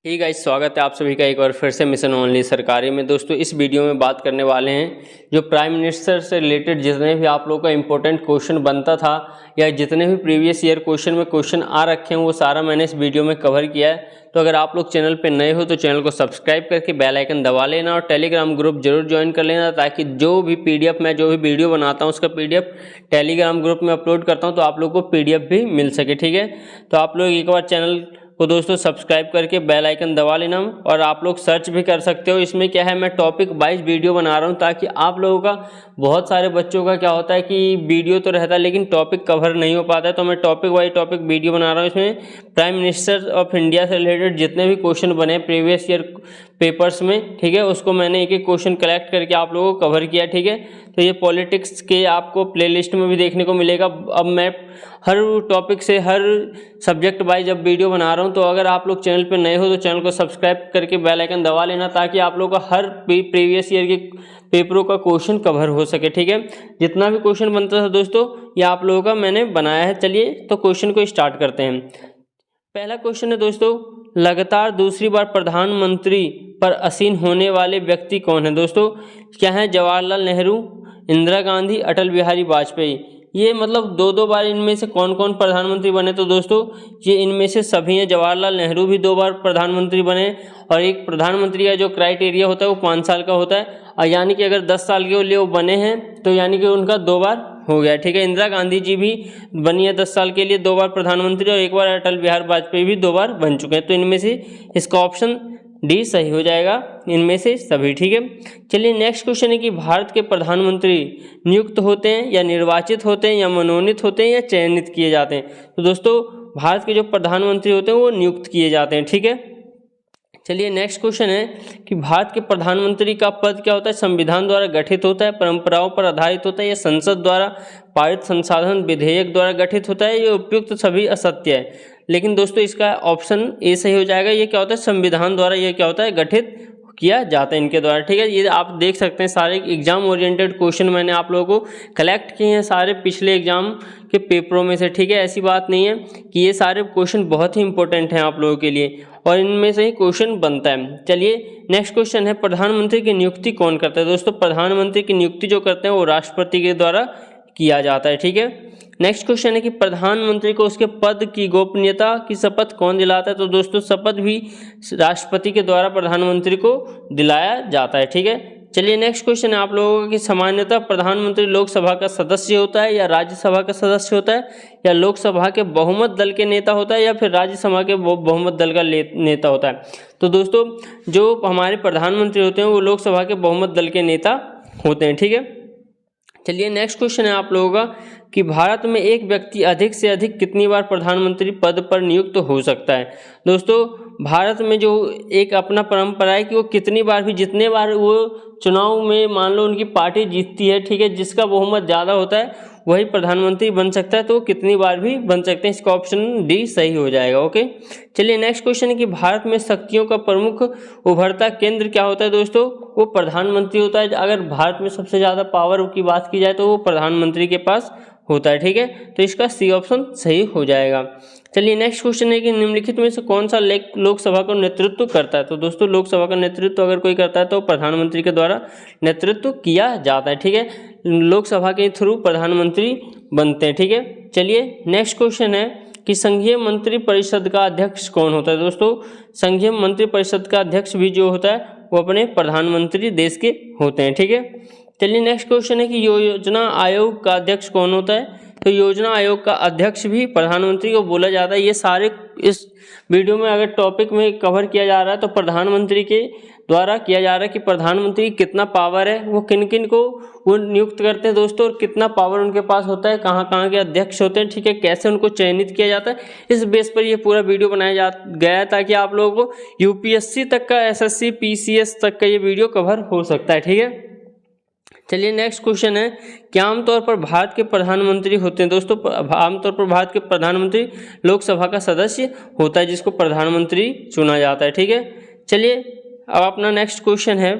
ठीक है, स्वागत है आप सभी का एक बार फिर से मिशन ओनली सरकारी में। दोस्तों इस वीडियो में बात करने वाले हैं जो प्राइम मिनिस्टर से रिलेटेड जितने भी आप लोगों का इंपॉर्टेंट क्वेश्चन बनता था या जितने भी प्रीवियस ईयर क्वेश्चन में क्वेश्चन आ रखे हैं वो सारा मैंने इस वीडियो में कवर किया है। तो अगर आप लोग चैनल पे नए हो तो चैनल को सब्सक्राइब करके बेल आइकन दबा लेना और टेलीग्राम ग्रुप जरूर ज्वाइन कर लेना, ताकि जो भी पीडीएफ मैं जो भी वीडियो बनाता हूँ उसका पीडीएफ टेलीग्राम ग्रुप में अपलोड करता हूँ तो आप लोग को पीडीएफ भी मिल सके। ठीक है, तो आप लोग एक बार चैनल को दोस्तों सब्सक्राइब करके बेल आइकन दबा लेना और आप लोग सर्च भी कर सकते हो। इसमें क्या है, मैं टॉपिक वाइज वीडियो बना रहा हूँ ताकि आप लोगों का, बहुत सारे बच्चों का क्या होता है कि वीडियो तो रहता है लेकिन टॉपिक कवर नहीं हो पाता है, तो मैं टॉपिक वाइज टॉपिक वीडियो बना रहा हूँ। इसमें प्राइम मिनिस्टर ऑफ इंडिया से रिलेटेड जितने भी क्वेश्चन बने प्रीवियस ईयर पेपर्स में, ठीक है, उसको मैंने एक एक क्वेश्चन कलेक्ट करके आप लोगों को कवर किया। ठीक है, तो ये पॉलिटिक्स के आपको प्लेलिस्ट में भी देखने को मिलेगा। अब मैं हर टॉपिक से हर सब्जेक्ट वाइज अब वीडियो बना रहा हूँ, तो अगर आप लोग चैनल पे नए हो तो चैनल को सब्सक्राइब करके बेल आइकन दबा लेना, ताकि आप लोगों का हर प्रीवियस ईयर के पेपरों का क्वेश्चन कवर हो सके। ठीक है, जितना भी क्वेश्चन बनता था दोस्तों ये आप लोगों का मैंने बनाया है। चलिए तो क्वेश्चन को स्टार्ट करते हैं। पहला क्वेश्चन है दोस्तों, लगातार दूसरी बार प्रधानमंत्री पर आसीन होने वाले व्यक्ति कौन है? दोस्तों क्या है, जवाहरलाल नेहरू, इंदिरा गांधी, अटल बिहारी वाजपेयी। ये मतलब दो बार इनमें से कौन कौन प्रधानमंत्री बने? तो दोस्तों ये इनमें से सभी हैं। जवाहरलाल नेहरू भी 2 बार प्रधानमंत्री बने और एक प्रधानमंत्री का जो क्राइटेरिया होता है वो 5 साल का होता है, और यानी कि अगर 10 साल के लिए वो बने हैं तो यानी कि उनका 2 बार हो गया। ठीक है, इंदिरा गांधी जी भी बनी है 10 साल के लिए 2 बार प्रधानमंत्री, और एक बार अटल बिहारी वाजपेयी भी 2 बार बन चुके हैं। तो इनमें से इसका ऑप्शन डी सही हो जाएगा, इनमें से सभी। ठीक है, चलिए नेक्स्ट क्वेश्चन है कि भारत के प्रधानमंत्री नियुक्त होते हैं या निर्वाचित होते हैं या मनोनीत होते हैं या चयनित किए जाते हैं? तो दोस्तों भारत के जो प्रधानमंत्री होते हैं वो नियुक्त किए जाते हैं। ठीक है, चलिए नेक्स्ट क्वेश्चन है कि भारत के प्रधानमंत्री का पद क्या होता है? संविधान द्वारा गठित होता है, परंपराओं पर आधारित होता है या संसद द्वारा पारित संसाधन विधेयक द्वारा गठित होता है? ये उपयुक्त सभी असत्य है, लेकिन दोस्तों इसका ऑप्शन ए सही हो जाएगा। ये क्या होता है, संविधान द्वारा ये क्या होता है, गठित किया जाता है इनके द्वारा। ठीक है, ये आप देख सकते हैं सारे एग्जाम ओरिएंटेड क्वेश्चन मैंने आप लोगों को कलेक्ट किए हैं सारे पिछले एग्जाम के पेपरों में से। ठीक है, ऐसी बात नहीं है कि ये सारे क्वेश्चन बहुत ही इंपॉर्टेंट हैं आप लोगों के लिए और इनमें से ही क्वेश्चन बनता है। चलिए नेक्स्ट क्वेश्चन है, प्रधानमंत्री की नियुक्ति कौन करता है? दोस्तों प्रधानमंत्री की नियुक्ति जो करते हैं वो राष्ट्रपति के द्वारा किया जाता है। ठीक है, नेक्स्ट क्वेश्चन है कि प्रधानमंत्री को उसके पद की गोपनीयता की शपथ कौन दिलाता है? तो दोस्तों शपथ भी राष्ट्रपति के द्वारा प्रधानमंत्री को दिलाया जाता है। ठीक है, चलिए नेक्स्ट क्वेश्चन है आप लोगों का कि सामान्यतः प्रधानमंत्री लोकसभा का सदस्य होता है या राज्यसभा का सदस्य होता है या लोकसभा के बहुमत दल के नेता होता है या फिर राज्यसभा के बहुमत दल का नेता होता है? तो दोस्तों जो हमारे प्रधानमंत्री होते हैं वो लोकसभा के बहुमत दल के नेता होते हैं। ठीक है, चलिए नेक्स्ट क्वेश्चन है आप लोगों का कि भारत में एक व्यक्ति अधिक से अधिक कितनी बार प्रधानमंत्री पद पर नियुक्त हो सकता है? दोस्तों भारत में जो एक अपना परंपरा है कि वो कितनी बार भी, जितने बार वो चुनाव में मान लो उनकी पार्टी जीतती है, ठीक है, जिसका बहुमत ज़्यादा होता है वही प्रधानमंत्री बन सकता है, तो वो कितनी बार भी बन सकते हैं। इसका ऑप्शन डी सही हो जाएगा। ओके, चलिए नेक्स्ट क्वेश्चन है कि भारत में शक्तियों का प्रमुख उभरता केंद्र क्या होता है? दोस्तों वो प्रधानमंत्री होता है। अगर भारत में सबसे ज़्यादा पावर की बात की जाए तो वो प्रधानमंत्री के पास होता है। ठीक है, तो इसका सी ऑप्शन सही हो जाएगा। चलिए नेक्स्ट क्वेश्चन है कि निम्नलिखित में से कौन सा लोकसभा का नेतृत्व करता है? तो दोस्तों लोकसभा का नेतृत्व अगर कोई करता है तो प्रधानमंत्री के द्वारा नेतृत्व किया जाता है। ठीक है, लोकसभा के थ्रू प्रधानमंत्री बनते हैं। ठीक है, चलिए नेक्स्ट क्वेश्चन है कि संघीय मंत्री परिषद का अध्यक्ष कौन होता है? दोस्तों संघीय मंत्री परिषद का अध्यक्ष भी जो होता है वो अपने प्रधानमंत्री देश के होते हैं। ठीक है, चलिए नेक्स्ट क्वेश्चन है कि योजना आयोग का अध्यक्ष कौन होता है? तो योजना आयोग का अध्यक्ष भी प्रधानमंत्री को बोला जाता है। ये सारे इस वीडियो में अगर टॉपिक में कवर किया जा रहा है तो प्रधानमंत्री के द्वारा किया जा रहा है कि प्रधानमंत्री कितना पावर है, वो किन किन को वो नियुक्त करते हैं दोस्तों, और कितना पावर उनके पास होता है, कहाँ कहाँ के अध्यक्ष होते हैं, ठीक है, कैसे उनको चयनित किया जाता है। इस बेस पर ये पूरा वीडियो बनाया गया है ताकि आप लोगों को यूपीएससी तक का, एसएससी, पीसीएस तक का ये वीडियो कवर हो सकता है। ठीक है, चलिए नेक्स्ट क्वेश्चन है कि आमतौर पर भारत के प्रधानमंत्री होते हैं? दोस्तों आमतौर पर भारत के प्रधानमंत्री लोकसभा का सदस्य होता है जिसको प्रधानमंत्री चुना जाता है। ठीक है, चलिए अब अपना नेक्स्ट क्वेश्चन है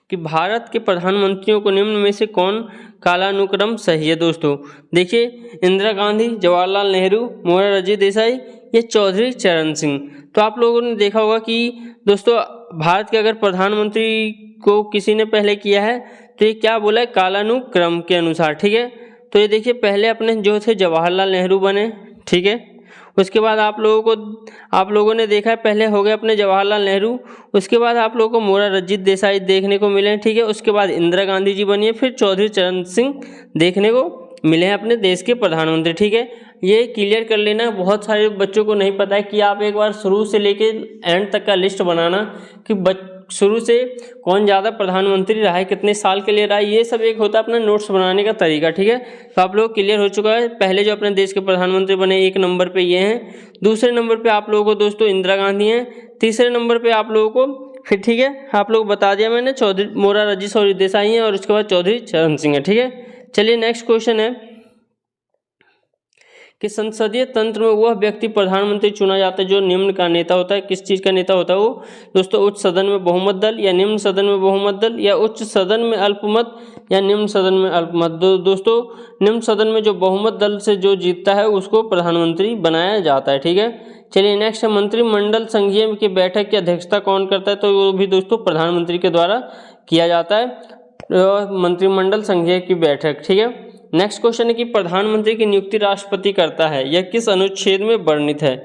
कि भारत के प्रधानमंत्रियों को निम्न में से कौन कालानुक्रम सही है दोस्तों। देखिए, इंदिरा गांधी, जवाहरलाल नेहरू, मोरारजी देसाई या चौधरी चरण सिंह। तो आप लोगों ने देखा होगा कि दोस्तों भारत के अगर प्रधानमंत्री को किसी ने पहले किया है तो ये क्या बोला है, कालानुक्रम के अनुसार। ठीक है, तो ये देखिए पहले अपने जो थे जवाहरलाल नेहरू बने। ठीक है, उसके बाद आप लोगों ने देखा है पहले हो गए अपने जवाहरलाल नेहरू, उसके बाद आप लोगों को मोरारजी देसाई देखने को मिले। ठीक है, उसके बाद इंदिरा गांधी जी बनी है, फिर चौधरी चरण सिंह देखने को मिले हैं अपने देश के प्रधानमंत्री। ठीक है, ये क्लियर कर लेना, बहुत सारे बच्चों को नहीं पता है कि आप एक बार शुरू से लेके एंड तक का लिस्ट बनाना कि शुरू से कौन ज़्यादा प्रधानमंत्री रहा है, कितने साल के लिए रहा है, ये सब एक होता है अपना नोट्स बनाने का तरीका। ठीक है, तो आप लोग क्लियर हो चुका है। पहले जो अपने देश के प्रधानमंत्री बने 1 नंबर पे ये हैं, दूसरे नंबर पे आप लोगों को दोस्तों इंदिरा गांधी हैं, तीसरे नंबर पे आप लोगों को फिर, ठीक है, आप लोग बता दिया मैंने, मोरारजी देसाई हैं और उसके बाद चौधरी चरण सिंह है। ठीक है, चलिए नेक्स्ट क्वेश्चन है कि संसदीय तंत्र में वह व्यक्ति प्रधानमंत्री चुना जाता है जो निम्न का नेता होता है। किस चीज़ का नेता होता है वो दोस्तों, उच्च सदन में बहुमत दल या निम्न सदन में बहुमत दल या उच्च सदन में अल्पमत या निम्न सदन में अल्पमत। दोस्तों निम्न सदन में जो बहुमत दल से जो जीतता है उसको प्रधानमंत्री बनाया जाता है। ठीक है, चलिए नेक्स्ट है, मंत्रिमंडल संघीय की बैठक की अध्यक्षता कौन करता है, तो वो भी दोस्तों प्रधानमंत्री के द्वारा किया जाता है, मंत्रिमंडल संघीय की बैठक। ठीक है, नेक्स्ट क्वेश्चन है कि प्रधानमंत्री की नियुक्ति राष्ट्रपति करता है, यह किस अनुच्छेद में वर्णित है,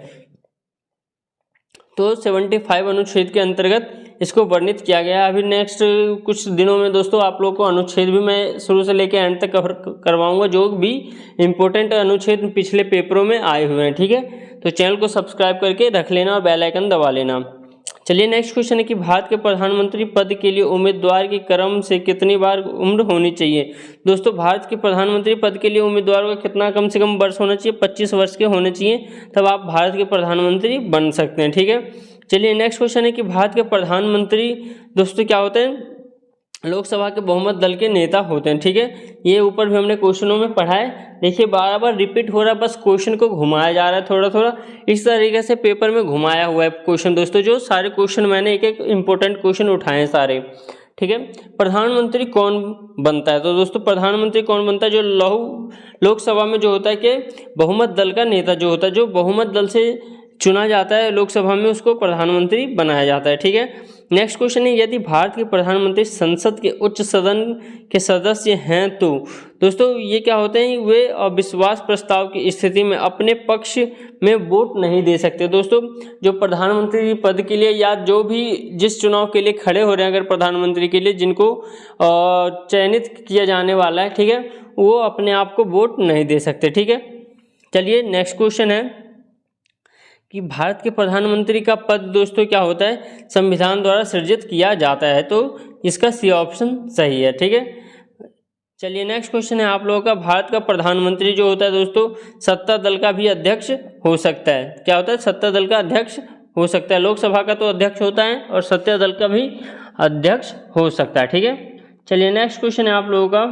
तो 75 अनुच्छेद के अंतर्गत इसको वर्णित किया गया है। अभी नेक्स्ट कुछ दिनों में दोस्तों आप लोग को अनुच्छेद भी मैं शुरू से लेकर एंड तक कवर करवाऊंगा, जो भी इंपॉर्टेंट अनुच्छेद पिछले पेपरों में आए हुए हैं। ठीक है, तो चैनल को सब्सक्राइब करके रख लेना और बेल आइकन दबा लेना। चलिए नेक्स्ट क्वेश्चन है कि भारत के प्रधानमंत्री पद के लिए उम्मीदवार की क्रम से कितनी बार उम्र होनी चाहिए। दोस्तों भारत के प्रधानमंत्री पद के लिए उम्मीदवारों का कितना कम से कम वर्ष होना चाहिए, 25 वर्ष के होने चाहिए, तब आप भारत के प्रधानमंत्री बन सकते हैं। ठीक है, चलिए नेक्स्ट क्वेश्चन है कि भारत के प्रधानमंत्री दोस्तों क्या होते हैं, लोकसभा के बहुमत दल के नेता होते हैं। ठीक है, ये ऊपर भी हमने क्वेश्चनों में पढ़ा है। देखिए बार बार रिपीट हो रहा है, बस क्वेश्चन को घुमाया जा रहा है थोड़ा थोड़ा, इस तरीके से पेपर में घुमाया हुआ है क्वेश्चन दोस्तों। जो सारे क्वेश्चन मैंने एक एक इंपॉर्टेंट क्वेश्चन उठाए हैं सारे। ठीक है, प्रधानमंत्री कौन बनता है, तो दोस्तों प्रधानमंत्री कौन बनता है, जो लोकसभा में जो होता है कि बहुमत दल का नेता जो होता है, जो बहुमत दल से चुना जाता है लोकसभा में, उसको प्रधानमंत्री बनाया जाता है। ठीक है, नेक्स्ट क्वेश्चन है, यदि भारत के प्रधानमंत्री संसद के उच्च सदन के सदस्य हैं तो दोस्तों ये क्या होते हैं, वे अविश्वास प्रस्ताव की स्थिति में अपने पक्ष में वोट नहीं दे सकते। दोस्तों जो प्रधानमंत्री पद के लिए या जो भी जिस चुनाव के लिए खड़े हो रहे हैं अगर प्रधानमंत्री के लिए, जिनको चयनित किया जाने वाला है, ठीक है, वो अपने आप को वोट नहीं दे सकते। ठीक है, चलिए नेक्स्ट क्वेश्चन है कि भारत के प्रधानमंत्री का पद दोस्तों क्या होता है, संविधान द्वारा सृजित किया जाता है, तो इसका सी ऑप्शन सही है। ठीक है, चलिए नेक्स्ट क्वेश्चन है आप लोगों का, भारत का प्रधानमंत्री जो होता है दोस्तों सत्ता दल का भी अध्यक्ष हो सकता है। क्या होता है, सत्ता दल का अध्यक्ष हो सकता है। लोकसभा का तो अध्यक्ष होता है और सत्ता दल का भी अध्यक्ष हो सकता है। ठीक है, चलिए नेक्स्ट क्वेश्चन है आप लोगों का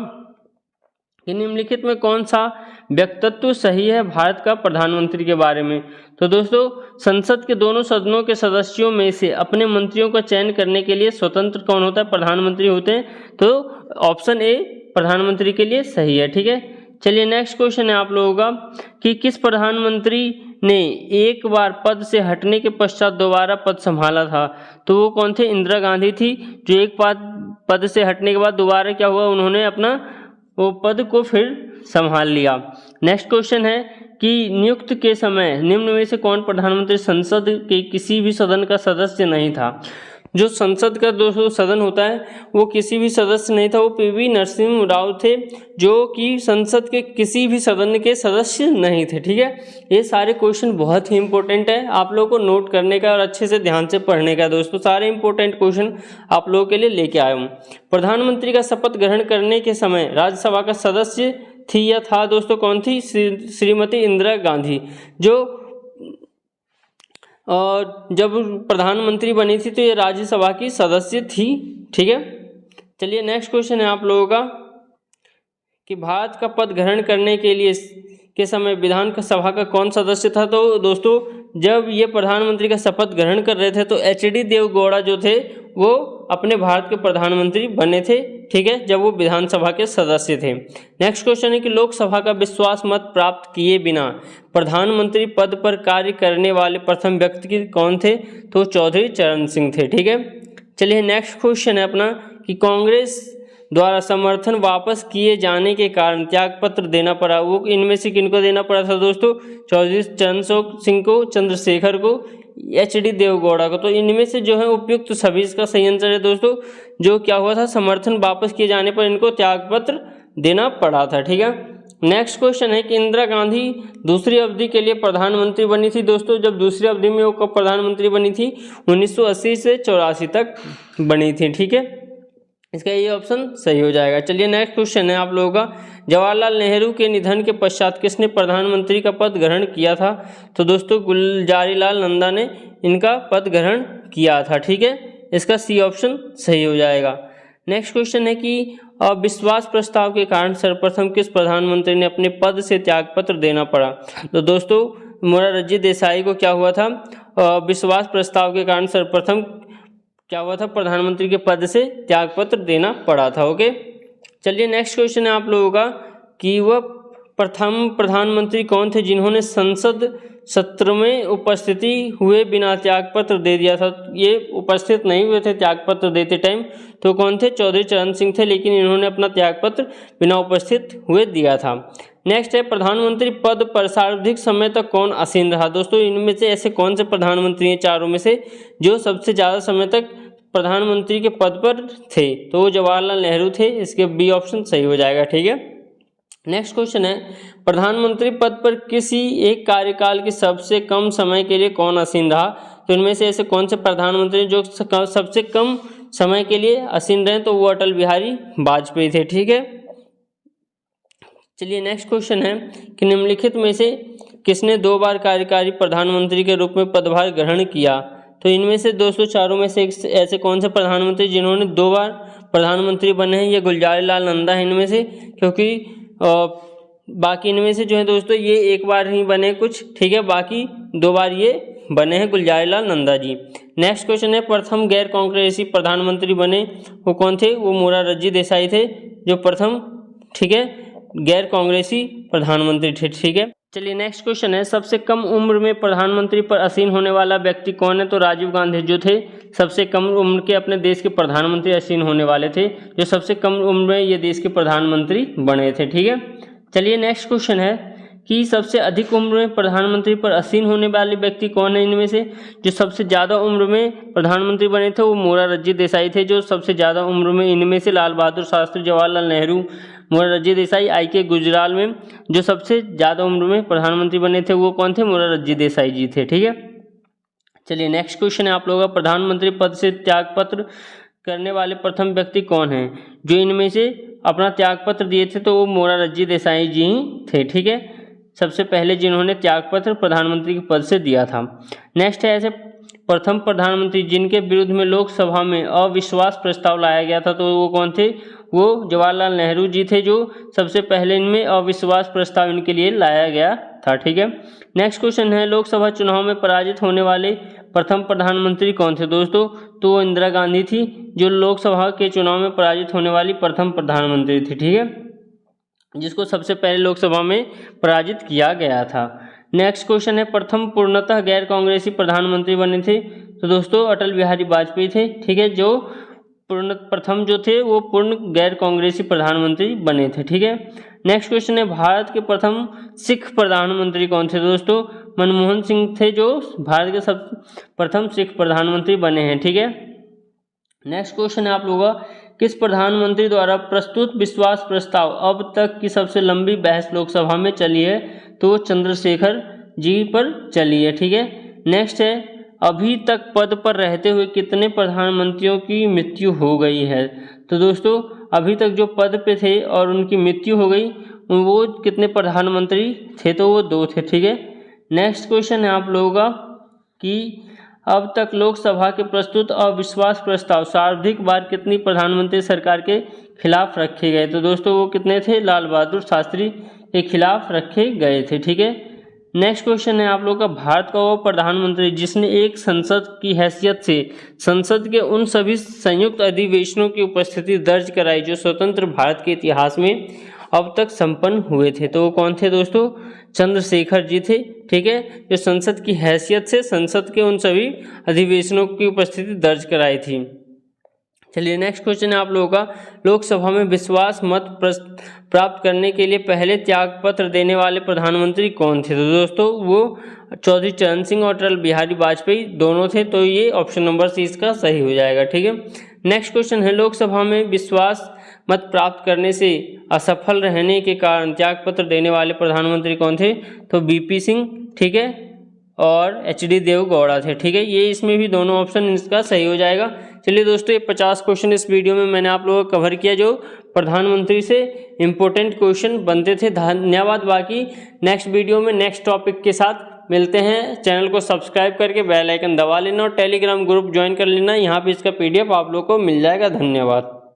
कि निम्नलिखित में कौन सा व्यक्तित्व सही है भारत का प्रधानमंत्री के बारे में। तो दोस्तों संसद के दोनों सदनों के सदस्यों में से अपने मंत्रियों का चयन करने के लिए स्वतंत्र कौन होता है, प्रधानमंत्री होते हैं। तो ऑप्शन ए प्रधानमंत्री के लिए सही है। ठीक है, चलिए नेक्स्ट क्वेश्चन है आप लोगों का कि किस प्रधानमंत्री ने एक बार पद से हटने के पश्चात दोबारा पद संभाला था, तो वो कौन थे, इंदिरा गांधी थी, जो एक पद से हटने के बाद दोबारा क्या हुआ, उन्होंने अपना वो पद को फिर संभाल लिया। नेक्स्ट क्वेश्चन है कि नियुक्त के समय निम्न में से कौन प्रधानमंत्री संसद के किसी भी सदन का सदस्य नहीं था। जो संसद का दोस्तों सदन होता है वो किसी भी सदस्य नहीं था, वो पीवी नरसिम्हा राव थे, जो कि संसद के किसी भी सदन के सदस्य नहीं थे। ठीक है, ये सारे क्वेश्चन बहुत ही इंपॉर्टेंट है, आप लोगों को नोट करने का और अच्छे से ध्यान से पढ़ने का दोस्तों। सारे इंपॉर्टेंट क्वेश्चन आप लोगों के लिए लेके आया हूँ। प्रधानमंत्री का शपथ ग्रहण करने के समय राज्यसभा का सदस्य थी या था दोस्तों, कौन थी, श्रीमती इंदिरा गांधी, जो और जब प्रधानमंत्री बनी थी तो ये राज्यसभा की सदस्य थी। ठीक है, चलिए नेक्स्ट क्वेश्चन है आप लोगों का कि भारत का पद ग्रहण करने के लिए के समय विधान सभा का कौन सदस्य था। तो दोस्तों जब ये प्रधानमंत्री का शपथ ग्रहण कर रहे थे तो एच.डी. देवगौड़ा जो थे वो अपने भारत के प्रधानमंत्री बने थे, ठीक है, जब वो विधानसभा के सदस्य थे। नेक्स्ट क्वेश्चन है कि लोकसभा का विश्वास मत प्राप्त किए बिना प्रधानमंत्री पद पर कार्य करने वाले प्रथम व्यक्ति कौन थे? तो चौधरी चरण सिंह थे, ठीक है। चलिए नेक्स्ट क्वेश्चन है अपना कि कांग्रेस द्वारा समर्थन वापस किए जाने के कारण त्यागपत्र देना पड़ा, वो इनमें से किनको देना पड़ा था दोस्तों? चौधरी चरण सिंह को, चंद्रशेखर को, एच.डी. देवगौड़ा को। तो इनमें से जो है उपयुक्त सभी इसका सही आंसर है दोस्तों। जो क्या हुआ था, समर्थन वापस किए जाने पर इनको त्यागपत्र देना पड़ा था, ठीक है। नेक्स्ट क्वेश्चन है कि इंदिरा गांधी दूसरी अवधि के लिए प्रधानमंत्री बनी थी दोस्तों। जब दूसरी अवधि में वो कब प्रधानमंत्री बनी थी? 1980 से 84 तक बनी थी, ठीक है। इसका ये ऑप्शन सही हो जाएगा। चलिए नेक्स्ट क्वेश्चन है आप लोगों का, जवाहरलाल नेहरू के निधन के पश्चात किसने प्रधानमंत्री का पद ग्रहण किया था? तो दोस्तों गुलजारीलाल नंदा ने इनका पद ग्रहण किया था, ठीक है। इसका सी ऑप्शन सही हो जाएगा। नेक्स्ट क्वेश्चन है कि अविश्वास प्रस्ताव के कारण सर्वप्रथम किस प्रधानमंत्री ने अपने पद से त्यागपत्र देना पड़ा? तो दोस्तों मोरारजी देसाई को क्या हुआ था, विश्वास प्रस्ताव के कारण सर्वप्रथम क्या हुआ था, प्रधानमंत्री के पद से त्यागपत्र देना पड़ा था, ओके। चलिए नेक्स्ट क्वेश्चन है आप लोगों का कि वह प्रथम प्रधानमंत्री कौन थे जिन्होंने संसद सत्र में उपस्थिति हुए बिना त्यागपत्र दे दिया था? ये उपस्थित नहीं हुए थे त्यागपत्र देते टाइम, तो कौन थे? चौधरी चरण सिंह थे, लेकिन इन्होंने अपना त्यागपत्र बिना उपस्थित हुए दिया था। नेक्स्ट है प्रधानमंत्री पद पर सर्वाधिक समय तक कौन आसीन रहा? दोस्तों इनमें से ऐसे कौन से प्रधानमंत्री हैं चारों में से जो सबसे ज़्यादा समय तक प्रधानमंत्री के पद पर थे? तो वो जवाहरलाल नेहरू थे। इसके बी ऑप्शन सही हो जाएगा, ठीक है। नेक्स्ट क्वेश्चन है प्रधानमंत्री पद पर किसी एक कार्यकाल के सबसे कम समय के लिए कौन आसीन रहा? तो इनमें से ऐसे कौन से प्रधानमंत्री जो सबसे कम समय के लिए आसीन रहे? तो वो अटल बिहारी वाजपेयी थे, ठीक है। चलिए नेक्स्ट क्वेश्चन है कि निम्नलिखित में से किसने 2 बार कार्यकारी प्रधानमंत्री के रूप में पदभार ग्रहण किया? तो इनमें से दोस्तों चारों में से ऐसे कौन से प्रधानमंत्री जिन्होंने 2 बार प्रधानमंत्री बने हैं? ये गुलजारीलाल नंदा है इनमें से, क्योंकि बाकी इनमें से जो है दोस्तों ये 1 बार ही बने कुछ, ठीक है, बाकी 2 बार ये बने हैं गुलजारीलाल नंदा जी। नेक्स्ट क्वेश्चन है प्रथम गैर कांग्रेसी प्रधानमंत्री बने, वो कौन थे? वो मोरारजी देसाई थे जो प्रथम, ठीक है, गैर कांग्रेसी प्रधानमंत्री थे, ठीक है। चलिए नेक्स्ट क्वेश्चन है सबसे कम उम्र में प्रधानमंत्री पर आसीन होने वाला व्यक्ति कौन है? तो राजीव गांधी जो थे सबसे कम उम्र के अपने देश के प्रधानमंत्री आसीन होने वाले थे, जो सबसे कम उम्र में ये देश के प्रधानमंत्री बने थे, ठीक है। चलिए नेक्स्ट क्वेश्चन है कि सबसे अधिक उम्र में प्रधानमंत्री पर आसीन होने वाले व्यक्ति कौन है? इनमें से जो सबसे ज़्यादा उम्र में प्रधानमंत्री बने थे वो मोरारजी देसाई थे, जो सबसे ज़्यादा उम्र में इनमें से लाल बहादुर शास्त्री, जवाहरलाल नेहरू, मोरारजी देसाई, I.K. गुजराल में जो सबसे ज़्यादा उम्र में प्रधानमंत्री बने थे वो कौन थे? मोरारजी देसाई जी थे, ठीक है। चलिए नेक्स्ट क्वेश्चन है आप लोगों का प्रधानमंत्री पद से त्यागपत्र करने वाले प्रथम व्यक्ति कौन है? जो इनमें से अपना त्यागपत्र दिए थे तो वो मोरारजी देसाई जी ही थे, ठीक है, सबसे पहले जिन्होंने त्यागपत्र प्रधानमंत्री के पद से दिया था। नेक्स्ट है ऐसे प्रथम प्रधानमंत्री जिनके विरुद्ध में लोकसभा में अविश्वास प्रस्ताव लाया गया था, तो वो कौन थे? वो जवाहरलाल नेहरू जी थे, जो सबसे पहले इनमें अविश्वास प्रस्ताव इनके लिए लाया गया था, ठीक है। नेक्स्ट क्वेश्चन है लोकसभा चुनाव में पराजित होने वाले प्रथम प्रधानमंत्री कौन थे? दोस्तों तो वो इंदिरा गांधी थी, जो लोकसभा के चुनाव में पराजित होने वाली प्रथम प्रधानमंत्री थी, ठीक है, जिसको सबसे पहले लोकसभा में पराजित किया गया था। नेक्स्ट क्वेश्चन है प्रथम पूर्णतः गैर कांग्रेसी प्रधानमंत्री बने थे, तो दोस्तों अटल बिहारी वाजपेयी थे, ठीक है, जो प्रथम जो थे वो पूर्ण गैर कांग्रेसी प्रधानमंत्री बने थे, ठीक है। नेक्स्ट क्वेश्चन है भारत के प्रथम सिख प्रधानमंत्री कौन थे? दोस्तों मनमोहन सिंह थे, जो भारत के सब प्रथम सिख प्रधानमंत्री बने हैं, ठीक है। नेक्स्ट क्वेश्चन है आप लोगों का किस प्रधानमंत्री द्वारा प्रस्तुत विश्वास प्रस्ताव अब तक की सबसे लंबी बहस लोकसभा में चली है? तो चंद्रशेखर जी पर चली है, ठीक है। नेक्स्ट है अभी तक पद पर रहते हुए कितने प्रधानमंत्रियों की मृत्यु हो गई है? तो दोस्तों अभी तक जो पद पे थे और उनकी मृत्यु हो गई वो कितने प्रधानमंत्री थे? तो वो 2 थे, ठीक है। नेक्स्ट क्वेश्चन है आप लोगों का कि अब तक लोकसभा के प्रस्तुत अविश्वास प्रस्ताव सर्वाधिक बार कितनी प्रधानमंत्री सरकार के खिलाफ रखे गए? तो दोस्तों वो कितने थे? लाल बहादुर शास्त्री के खिलाफ रखे गए थे, ठीक है। नेक्स्ट क्वेश्चन है आप लोग का, भारत का वो प्रधानमंत्री जिसने एक संसद की हैसियत से संसद के उन सभी संयुक्त अधिवेशनों की उपस्थिति दर्ज कराई जो स्वतंत्र भारत के इतिहास में अब तक संपन्न हुए थे। तो वो कौन थे दोस्तों? चंद्रशेखर जी थे। ठीक है, जो संसद की हैसियत से संसद के उन सभी अधिवेशनों की उपस्थिति दर्ज कराई थी। चलिए नेक्स्ट क्वेश्चन है आप लोगों का, लोकसभा में विश्वास मत प्राप्त करने के लिए पहले त्याग पत्र देने वाले प्रधानमंत्री कौन थे? तो दोस्तों वो चौधरी चरण सिंह और अटल बिहारी वाजपेयी दोनों थे। तो ये ऑप्शन नंबर सी इसका सही हो जाएगा। ठीक है, नेक्स्ट क्वेश्चन है, लोकसभा में विश्वास मत प्राप्त करने से असफल रहने के कारण त्याग पत्र देने वाले प्रधानमंत्री कौन थे? तो बीपी सिंह, ठीक है, और एचडी देवगौड़ा थे। ठीक है, ये इसमें भी दोनों ऑप्शन इसका सही हो जाएगा। चलिए दोस्तों, ये 50 क्वेश्चन इस वीडियो में मैंने आप लोगों को कवर किया जो प्रधानमंत्री से इंपॉर्टेंट क्वेश्चन बनते थे। धन्यवाद। बाकी नेक्स्ट वीडियो में नेक्स्ट टॉपिक के साथ मिलते हैं। चैनल को सब्सक्राइब करके बेल आइकन दबा लेना और टेलीग्राम ग्रुप ज्वाइन कर लेना, यहाँ पे इसका PDF आप लोग को मिल जाएगा। धन्यवाद।